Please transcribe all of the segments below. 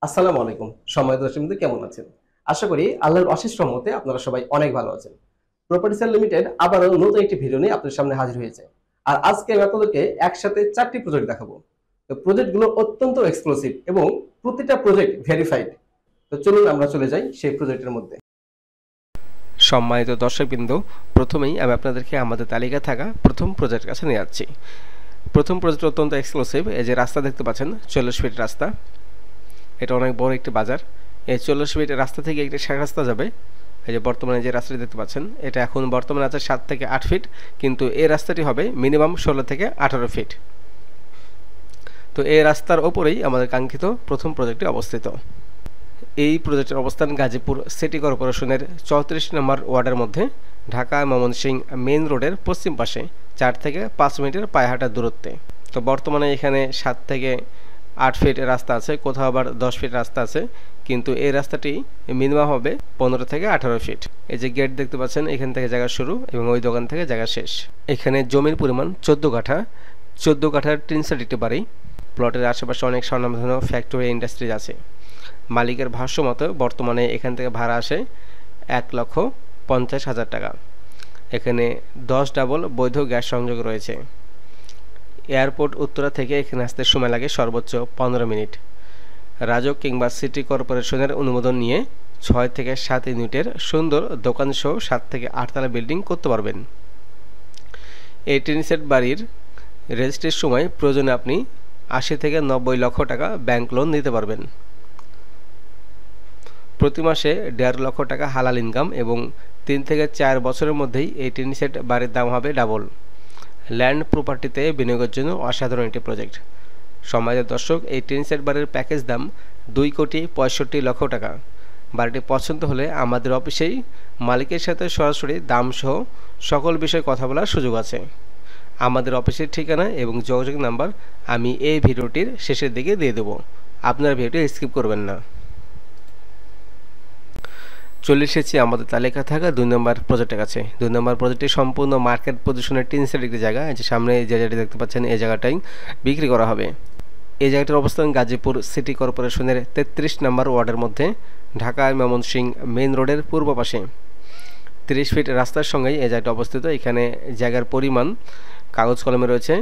আসসালামু আলাইকুম। সম্মানিত দর্শকবৃন্দ কেমন আছেন? আশা করি আল্লাহর অশেষ রহমতে আপনারা সবাই অনেক ভালো আছেন। প্রপার্টি সেল লিমিটেড আবারও নতুন একটি ভিডিও নিয়ে আপনাদের সামনে হাজির হয়েছে। আর আজকে আমি আপনাদেরকে একসাথে ৪ টি প্রজেক্ট দেখাবো। তো প্রজেক্ট গুলো অত্যন্ত এক্সক্লুসিভ এবং প্রতিটা প্রজেক্ট ভেরিফাইড। তো চলুন আমরা চলে যাই সেই প্রজেক্টের মধ্যে। সম্মানিত দর্শকবৃন্দ, প্রথমেই আমি আপনাদেরকে আমাদের তালিকায় থাকা প্রথম প্রজেক্টের কাছে নিয়ে যাচ্ছি। প্রথম প্রজেক্ট অত্যন্ত এক্সক্লুসিভ। এই যে রাস্তা দেখতে পাচ্ছেন, 40 ফিট রাস্তা। এটা অনেক বড় একটি বাজার। এই 40 ফিট রাস্তা থেকে একটি শাখা রাস্তা যাবে। এই যে বর্তমানে যে রাস্তাটি দেখতে পাচ্ছেন, এটা এখন বর্তমানে আছে 7 থেকে 8 ফিট, কিন্তু এই রাস্তাটি হবে মিনিমাম 16 থেকে 18 ফিট। তো এই রাস্তার ওপরেই আমাদের কাঙ্ক্ষিত প্রথম প্রজেক্টটি অবস্থিত। এই প্রজেক্টের অবস্থান গাজীপুর সিটি কর্পোরেশনের 34 নম্বর ওয়ার্ডের মধ্যে, ঢাকা ময়মনসিংহ মেইন রোডের পশ্চিম পাশে 4 থেকে 5 মিনিটের পায়ে হাঁটার দূরত্বে। তো বর্তমানে এখানে 7 থেকে 8 ফিট রাস্তা আছে, কোথাও আবার 10 ফিট রাস্তা আছে, কিন্তু এই রাস্তাটি মিনিমাম হবে 15 থেকে 18 ফিট। এই যে গেট দেখতে পাচ্ছেন, এখান থেকে জায়গা শুরু এবং ওই দোকান থেকে জায়গা শেষ। এখানে জমির পরিমাণ 14 কাঠা। 14 কাঠার টিন শেড একটি বাড়ি। প্লটের আশেপাশে অনেক স্বনামধন্য ফ্যাক্টরি ইন্ডাস্ট্রিজ আছে। মালিকের ভাষ্য মতো বর্তমানে এখান থেকে ভাড়া আসে 1,50,000 টাকা। এখানে 10 ডাবল বৈধ গ্যাস সংযোগ রয়েছে। এয়ারপোর্ট উত্তরা থেকে এখানে আসতে সময় লাগে সর্বোচ্চ 15 মিনিট। রাজক কিংবা সিটি কর্পোরেশনের অনুমোদন নিয়ে 6 থেকে 7 ইউনিটের সুন্দর দোকান সহ 7 থেকে 8 তলা বিল্ডিং করতে পারবেন। এই টিন সেট বাড়ির রেজিস্ট্রির সময় প্রয়োজনে আপনি 80 থেকে 90 লক্ষ টাকা ব্যাংক লোন নিতে পারবেন। প্রতি মাসে 1.5 লক্ষ টাকা হালাল ইনকাম এবং 3 থেকে 4 বছরের মধ্যেই এই টিন সেট বাড়ির দাম হবে ডাবল। ল্যান্ড প্রপার্টিতে বিনিয়োগের জন্য অসাধারণ একটি প্রজেক্ট। সম্মানিত দর্শক, এই টিন সেট বাড়ির প্যাকেজ দাম 2,65,00,000 টাকা। বাড়িটি পছন্দ হলে আমাদের অফিসেই মালিকের সাথে সরাসরি দামসহ সকল বিষয়ে কথা বলার সুযোগ আছে। আমাদের অফিসের ঠিকানা এবং যোগাযোগ নাম্বার আমি এই ভিডিওটির শেষের দিকে দিয়ে দেব। আপনারা ভিডিওটি স্কিপ করবেন না। চলে এসেছি আমাদের তালিকা থাকা 2 নম্বর প্রজেক্টের কাছে। 2 নম্বর প্রজেক্টটি সম্পূর্ণ মার্কেট পজিশনের টিন সেট একটি জায়গা। এই যে সামনে যে জায়গাটি দেখতে পাচ্ছেন, এই জায়গাটাই বিক্রি করা হবে। এই জায়গাটির অবস্থান গাজীপুর সিটি কর্পোরেশনের 33 নম্বর ওয়ার্ডের মধ্যে, ঢাকা ময়মনসিংহ মেইন রোডের পূর্ব পাশে। 30 ফিট রাস্তার সঙ্গেই এই জায়গাটি অবস্থিত। এখানে জায়গার পরিমাণ কাগজ কলমে রয়েছে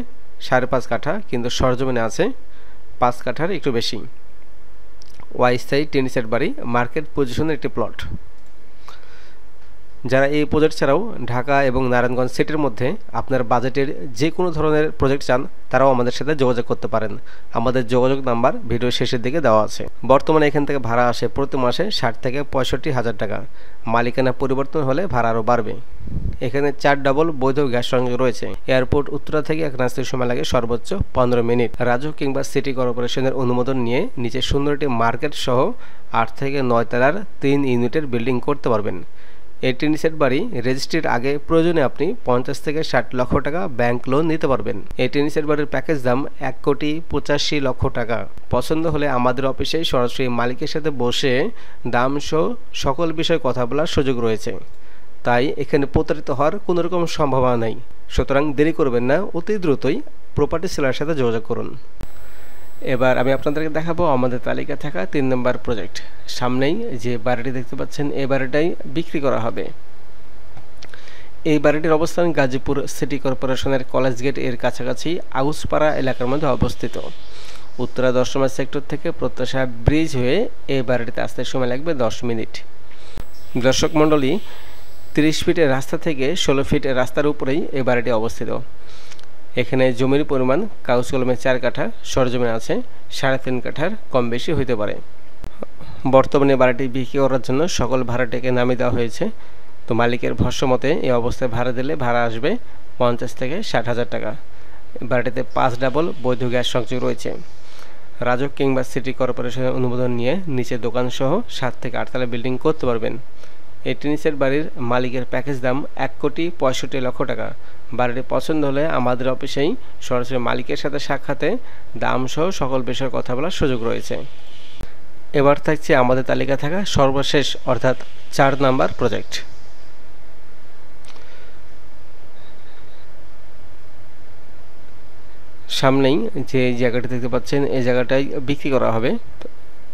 5.5 কাঠা, কিন্তু সরজমিনে আছে 5 কাঠার একটু বেশি। ওয়াই সাইড টিন সেট বাড়ি, মার্কেট পজিশনের একটি প্লট। যারা এই প্রজেক্ট ছাড়াও ঢাকা এবং নারায়ণগঞ্জ সিটির মধ্যে আপনার বাজেটের যে কোনো ধরনের প্রজেক্ট চান, তারাও আমাদের সাথে যোগাযোগ করতে পারেন। আমাদের যোগাযোগ নাম্বার ভিডিও শেষের দিকে দেওয়া আছে। বর্তমানে এখান থেকে ভাড়া আসে প্রতি মাসে 60 থেকে 65,000 টাকা। মালিকানা পরিবর্তন হলে ভাড়া আরও বাড়বে। এখানে 4 ডাবল বৈধ গ্যাস সংযোগ রয়েছে। এয়ারপোর্ট উত্তরা থেকে এখানে আসতে সময় লাগে সর্বোচ্চ 15 মিনিট। রাজু কিংবা সিটি কর্পোরেশনের অনুমোদন নিয়ে নিচে সুন্দর একটি মার্কেট সহ 8 থেকে 9 তলার 3 ইউনিটের বিল্ডিং করতে পারবেন। এই টিন সেট বাড়ি রেজিস্ট্রির আগে প্রয়োজনে আপনি 50 থেকে 60 লক্ষ টাকা ব্যাংক লোন নিতে পারবেন। এই টিন সেট বাড়ির প্যাকেজ দাম 1,85,00,000 টাকা। পছন্দ হলে আমাদের অফিসেই সরাসরি মালিকের সাথে বসে দাম সহ সকল বিষয়ে কথা বলার সুযোগ রয়েছে। তাই এখানে প্রতারিত হওয়ার কোনো রকম সম্ভাবনা নেই। সুতরাং দেরি করবেন না, অতি দ্রুতই প্রপার্টি সেলারের সাথে যোগাযোগ করুন। এবার আমি আপনাদেরকে দেখাবো আমাদের তালিকায় থাকা 3 নম্বর প্রজেক্ট। সামনেই যে বাড়িটি দেখতে পাচ্ছেন, এই বাড়িটাই বিক্রি করা হবে। এই বাড়িটির অবস্থান গাজীপুর সিটি কর্পোরেশনের কলেজ গেট এর কাছাকাছি আউসপাড়া এলাকার মধ্যে অবস্থিত। উত্তরা 10 নম্বর সেক্টর থেকে প্রত্যাশা ব্রিজ হয়ে এই বাড়িটিতে আসতে সময় লাগবে 10 মিনিট। দর্শক মণ্ডলী, 30 ফিটের রাস্তা থেকে 16 ফিট রাস্তার উপরেই এই বাড়িটি অবস্থিত। এখানে জমির পরিমাণ কাগজ কলমে 4 কাঠা, সরজমিন আছে 3.5 কাঠার, কম বেশি হইতে পারে। বর্তমানে বাড়িটি বিক্রি করার জন্য সকল ভাড়াটিকে নামিয়ে দেওয়া হয়েছে। তো মালিকের ভাষ্য মতে এই অবস্থায় ভাড়া দিলে ভাড়া আসবে 50 থেকে 60,000 টাকা। বাড়িটিতে 5 ডাবল বৈধ গ্যাস সংযোগ রয়েছে। রাজক কিংবা সিটি কর্পোরেশনের অনুমোদন নিয়ে নিচে দোকান সহ 7 থেকে 8 তলা বিল্ডিং করতে পারবেন। এই টিন সেট বাড়ির মালিকের প্যাকেজ দাম 1,65,00,000 টাকা। বাড়িটি পছন্দ হলে আমাদের অফিসেই সরাসরি মালিকের সাথে সাক্ষাতে দাম সহ সকল বিষয়ে কথা বলার সুযোগ রয়েছে। এবার থাকছে আমাদের তালিকা থাকা সর্বশেষ অর্থাৎ 4 নাম্বার প্রজেক্ট। সামনেই যে জায়গাটি দেখতে পাচ্ছেন, এই জায়গাটাই বিক্রি করা হবে।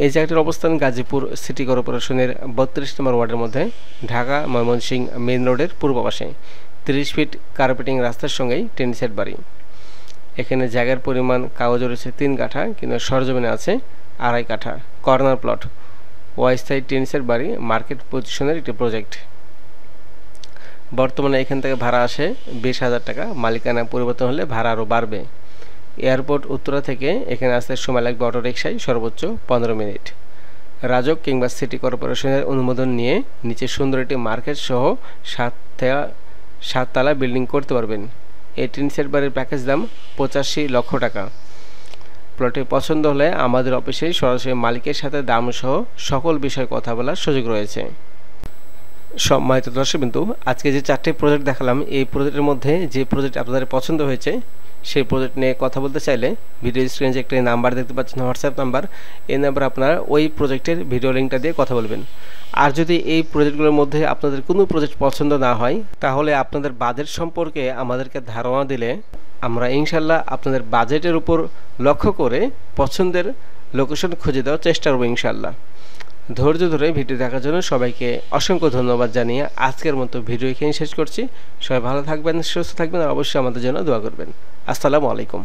এই জায়গাটির অবস্থান গাজীপুর সিটি কর্পোরেশনের 32 নম্বর ওয়ার্ডের মধ্যে, ঢাকা ময়মনসিংহ মেইন রোডের পূর্ব পাশে, 30 ফিট কার্পেটিং রাস্তার সঙ্গেই 10 সেট বাড়ি। এখানে জায়গার পরিমাণ কাগজে রয়েছে 3 কাঠা, কিন্তু সরজমিনে আছে 2.5 কাঠা। কর্নার প্লট, অস্থায়ী 10 সেট বাড়ি, মার্কেট পজিশনের একটি প্রজেক্ট। বর্তমানে এখান থেকে ভাড়া আসে 20,000 টাকা, মালিকানা পরিবর্তন হলে ভাড়া আরও বাড়বে। এয়ারপোর্ট উত্তরা থেকে এখানে আসতে সময় লাগবে অটো রিকশায় সর্বোচ্চ 15 মিনিট। রাজক কিংবা সিটি কর্পোরেশনের অনুমোদন নিয়ে নিচে সুন্দর একটি মার্কেট সহ 7 তলা বিল্ডিং করতে পারবেন। এই 10 সেট বাড়ির প্যাকেজ দাম 85 লক্ষ টাকা। প্লটে পছন্দ হলে আমাদের অফিসে সরাসরি মালিকের সাথে দাম সহ সকল বিষয়ে কথা বলার সুযোগ রয়েছে। সম্মানিত দর্শকবৃন্দু, আজকে যে 4টি প্রজেক্ট দেখালাম, এই প্রজেক্টের মধ্যে যে প্রজেক্ট আপনাদের পছন্দ হয়েছে সেই প্রজেক্ট নিয়ে কথা বলতে চাইলে ভিডিও স্ক্রিনে যে একটি নাম্বার দেখতে পাচ্ছেন, হোয়াটসঅ্যাপ নাম্বার, এই নাম্বারে আপনারা ওই প্রজেক্টের ভিডিও লিঙ্কটা দিয়ে কথা বলবেন। আর যদি এই প্রজেক্টগুলোর মধ্যে আপনাদের কোনো প্রজেক্ট পছন্দ না হয়, তাহলে আপনাদের বাজেট সম্পর্কে আমাদেরকে ধারণা দিলে আমরা ইনশাল্লাহ আপনাদের বাজেটের উপর লক্ষ্য করে পছন্দের লোকেশন খুঁজে দেওয়ার চেষ্টা করব ইনশাল্লাহ। ধৈর্য ধরে ভিডিও দেখার জন্য সবাইকে অসংখ্য ধন্যবাদ জানিয়ে আজকের মতো ভিডিও এখানে শেষ করছি। সবাই ভালো থাকবেন, সুস্থ থাকবেন, আর অবশ্যই আমাদের জন্য দোয়া করবেন। আসসালামু আলাইকুম।